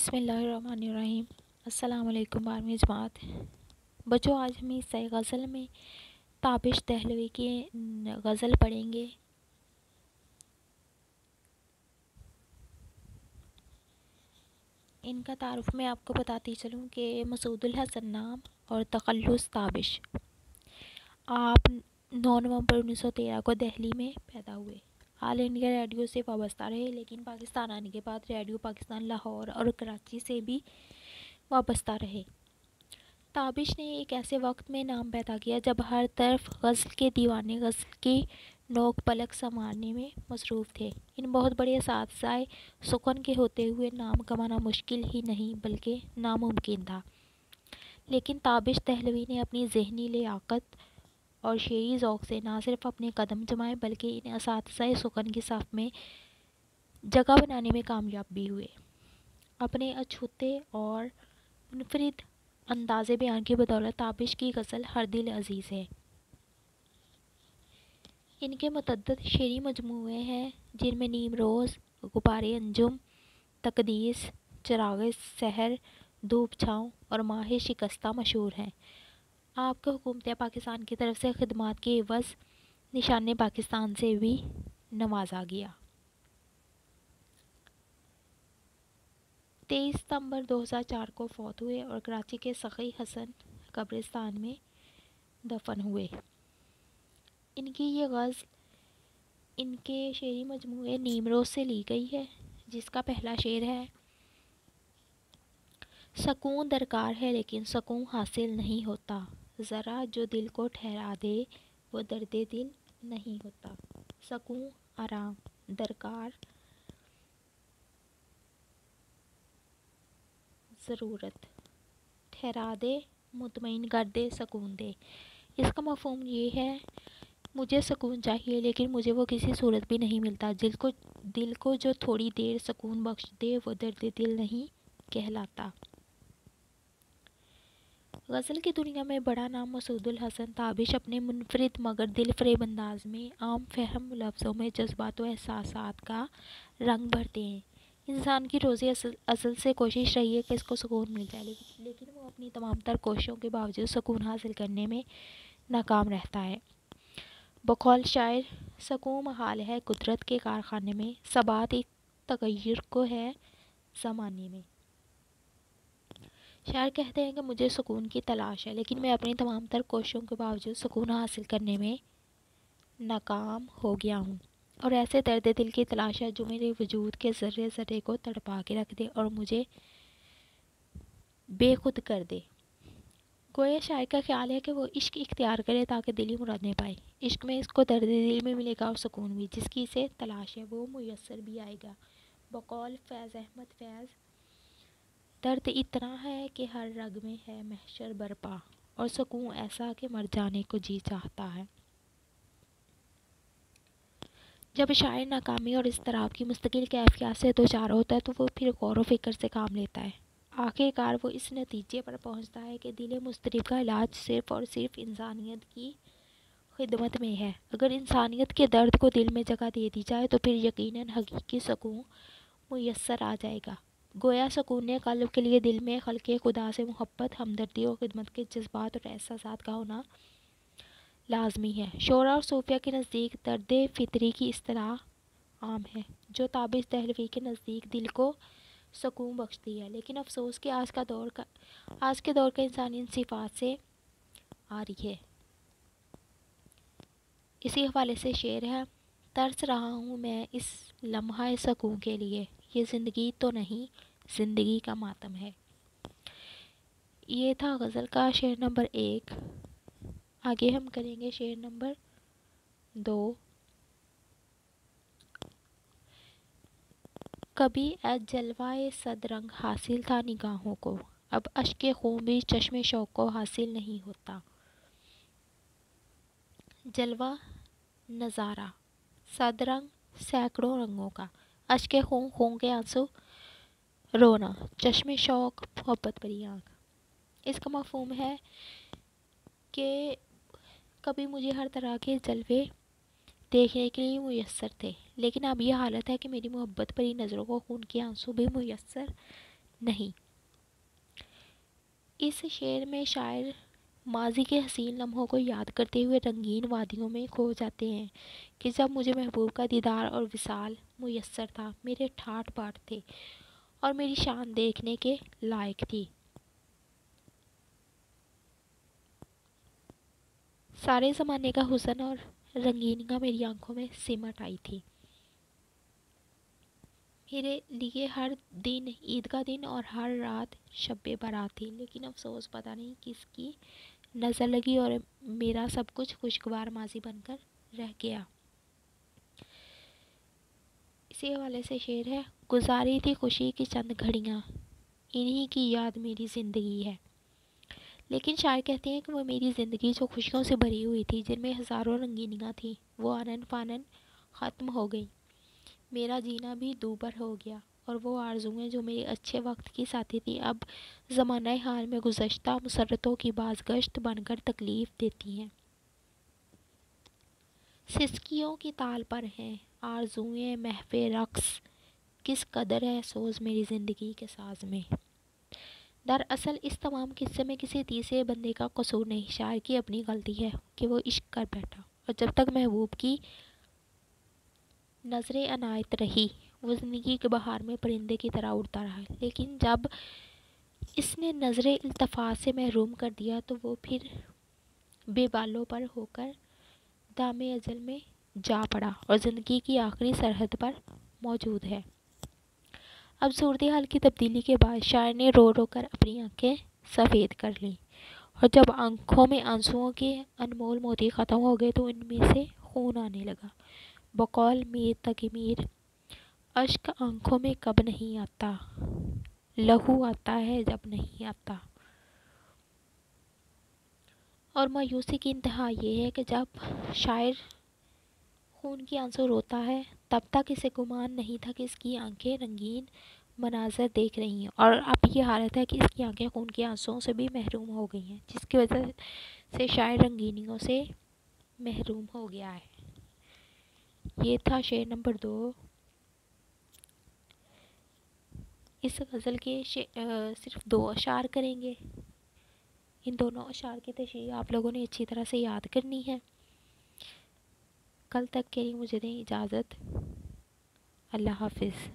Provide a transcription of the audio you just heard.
بسم اللہ الرحمن الرحیم۔ السلام علیکم بارہویں جماعت بچوں، آج ہم حصہ غزل میں تابش دہلوی کی غزل پڑھیں گے۔ ان کا تعارف میں آپ کو بتاتی چلوں کہ مسعود الحسن نام اور تخلص تابش۔ آپ 9 نومبر 1913 کو دہلی میں پیدا ہوئے۔ آل انڈیا ریڈیو سے وابستہ رہے، لیکن پاکستان آنے کے بعد ریڈیو پاکستان لاہور اور کراچی سے بھی وابستہ رہے۔ تابش نے ایک ایسے وقت میں نام پیدا کیا جب ہر طرف غزل کے دیوانے غزل کی نوک پلک سنوارنے میں مصروف تھے۔ ان بہت بڑے اساتذۂ سخن کے ہوتے ہوئے نام کمانا مشکل ہی نہیں بلکہ ناممکن تھا، لیکن تابش دہلوی نے اپنی ذہنی لیاقت اور شعری ذوق سے نہ صرف اپنے قدم جمائے بلکہ ان اساتذۂ سخن کی صف میں جگہ بنانے میں کامیاب بھی ہوئے۔ اپنے اچھوتے اور منفرد انداز بیان کی بدولت تابش کی غزل ہر دل عزیز ہے۔ ان کے متعدد شعری مجموعے ہیں جن میں نیم روز، غبار انجم، تقدیس، چراغ سحر، دھوپ چھاؤں اور ماہ شکستہ مشہور ہیں۔ آپ کو حکومت پاکستان کی طرف سے خدمات کے عوض نشان پاکستان سے بھی نوازا گیا۔ 23 ستمبر 2004 کو فوت ہوئے اور کراچی کے سخی حسن قبرستان میں دفن ہوئے۔ ان کی یہ غزل ان کے شعری مجموعے نیم روز سے لی گئی ہے، جس کا پہلا شعر ہے: سکون درکار ہے لیکن سکون حاصل نہیں ہوتا، ذرا جو دل کو ٹھہرا دے وہ درد دل نہیں ہوتا۔ سکون، آرام، درکار، ضرورت، ٹھہرا دے، مطمئن کر دے، سکون دے۔ اس کا مفہوم یہ ہے: مجھے سکون چاہیے لیکن مجھے وہ کسی صورت بھی نہیں ملتا۔ دل کو جو تھوڑی دیر سکون بخش دے وہ درد دل نہیں کہلاتا۔ غزل کی دنیا میں بڑا نام مسعود الحسن تابش اپنے منفرد مگر دل فریب انداز میں عام فہم لفظوں میں جذبات و احساسات کا رنگ بھرتے ہیں۔ انسان کی روزی ازل سے کوشش رہی ہے کہ اس کو سکون مل جائے، لیکن وہ اپنی تمام تر کوششوں کے باوجود سکون حاصل کرنے میں ناکام رہتا ہے۔ بقول شاعر: سکون محال ہے قدرت کے کارخانے میں، ثبات ایک تغیر کو ہے زمانے میں۔ شاعر کہتے ہیں کہ مجھے سکون کی تلاش ہے، لیکن میں اپنی تمام تر کوششوں کے باوجود سکون حاصل کرنے میں ناکام ہو گیا ہوں، اور ایسے درد دل کی تلاش ہے جو میرے وجود کے ذرے ذرے کو تڑپا کے رکھ دے اور مجھے بے خود کر دے۔ گویا شاعر کا خیال ہے کہ وہ عشق اختیار کرے تاکہ دلی مرادیں پائے۔ عشق میں اس کو درد دل میں ملے گا اور سکون بھی، جس کی اسے تلاش ہے وہ میسر بھی آئے گا۔ بقول فیض احمد فیض: درد اتنا ہے کہ ہر رگ میں ہے محشر برپا، اور سکون ایسا کہ مر جانے کو جی چاہتا ہے۔ جب شاعر ناکامی اور اضطراب کی مستقل کیفیات سے دوچار ہوتا ہے تو وہ پھر غور و فکر سے کام لیتا ہے۔ آخر کار وہ اس نتیجے پر پہنچتا ہے کہ دل مضطرب کا علاج صرف اور صرف انسانیت کی خدمت میں ہے۔ اگر انسانیت کے درد کو دل میں جگہ دے دی جائے تو پھر یقیناً حقیقی سکون میسر آ جائے گا۔ گویا سکون قلب کے لیے دل میں خلق خدا سے محبت، ہمدردی اور خدمت کے جذبات اور احساسات کا ہونا لازمی ہے۔ شعراء اور صوفیاء کے نزدیک درد فطری کی اصطلاح عام ہے، جو تابش دہلوی کے نزدیک دل کو سکون بخشتی ہے، لیکن افسوس کہ آج کے دور کا انسان ان صفات سے عاری ہے۔ اسی حوالے سے شعر ہے: ترس رہا ہوں میں اس لمحہ سکون کے لیے، یہ زندگی تو نہیں زندگی کا ماتم ہے۔ یہ تھا غزل کا شعر نمبر 1۔ آگے ہم کریں گے شعر نمبر 2۔ کبھی اے جلوۂ صد رنگ حاصل تھا نگاہوں کو، اب اشک خوں بھی چشم شوق کو حاصل نہیں ہوتا۔ جلوہ نظارہ، صد رنگ سینکڑوں رنگوں کا، اشک خوں خون کے آنسو رونا، چشم شوق محبت بری آنکھ۔ اس کا مفہوم ہے کہ کبھی مجھے ہر طرح کے جلوے دیکھنے کے لیے میسر تھے، لیکن اب یہ حالت ہے کہ میری محبت بری نظروں کو خون کے آنسو بھی میسر نہیں۔ اس شعر میں شاعر ماضی کے حسین لمحوں کو یاد کرتے ہوئے رنگین وادیوں میں کھو جاتے ہیں کہ جب مجھے محبوب کا دیدار اور وصال میسر تھا، میرے ٹھاٹھ باٹھ تھے اور میری شان دیکھنے کے لائق تھی۔ سارے زمانے کا حسن اور رنگینیاں میری آنکھوں میں سمٹ آئی تھی۔ میرے لیے ہر دن عید کا دن اور ہر رات شب برات تھی، لیکن افسوس پتہ نہیں کس کی نظر لگی اور میرا سب کچھ خوشگوار ماضی بن کر رہ گیا۔ اسی حوالے سے شعر ہے: گزاری تھی خوشی کی چند گھڑیاں، انہی کی یاد میری زندگی ہے۔ لیکن شاعر کہتے ہیں کہ وہ میری زندگی جو خوشیوں سے بھری ہوئی تھی، جن میں ہزاروں رنگینیاں تھیں، وہ آنن فانن ختم ہو گئی۔ میرا جینا بھی دوبھر ہو گیا، اور وہ آرزوئیں جو میرے اچھے وقت کی ساتھی تھی، اب زمانہ حال میں گزشتہ مسرتوں کی بازگشت بن کر تکلیف دیتی ہیں۔ سسکیوں کی تال پر ہیں آرزوئیں محو رقص، کس قدر ہے سوز میری زندگی کے ساز میں۔ دراصل اس تمام قصے میں کسی تیسرے بندے کا قصور نہیں، شاعر کی اپنی غلطی ہے کہ وہ عشق کر بیٹھا، اور جب تک محبوب کی نظر عنایت رہی، وہ زندگی کے بہار میں پرندے کی طرح اڑتا رہا، لیکن جب اس نے نظر التفات سے محروم کر دیا تو وہ پھر بے بالوں پر ہو کر دام اجل میں جا پڑا اور زندگی کی آخری سرحد پر موجود ہے۔ اب صورتحال کی تبدیلی کے بعد شاعر نے رو رو کر اپنی آنکھیں سفید کر لیں، اور جب آنکھوں میں آنسوؤں کے انمول موتی ختم ہو گئے تو ان میں سے خون آنے لگا۔ بقول میر تقی میر، اشک آنکھوں میں کب نہیں آتا، لہو آتا ہے جب نہیں آتا۔ اور مایوسی کی انتہا یہ ہے کہ جب شاعر خون کی آنسو روتا ہے، تب تک اسے گمان نہیں تھا کہ اس کی آنکھیں رنگین مناظر دیکھ رہی ہیں، اور اب یہ حالت ہے کہ اس کی آنکھیں خون کے آنسوؤں سے بھی محروم ہو گئی ہیں، جس کی وجہ سے شاعر رنگینیوں سے محروم ہو گیا ہے۔ یہ تھا شعر نمبر 2۔ اس غزل کے صرف 2 اشعار کریں گے۔ ان دونوں اشعار کی تشریح آپ لوگوں نے اچھی طرح سے یاد کرنی ہے۔ کل تک کے لیے مجھے دیں اجازت۔ اللہ حافظ۔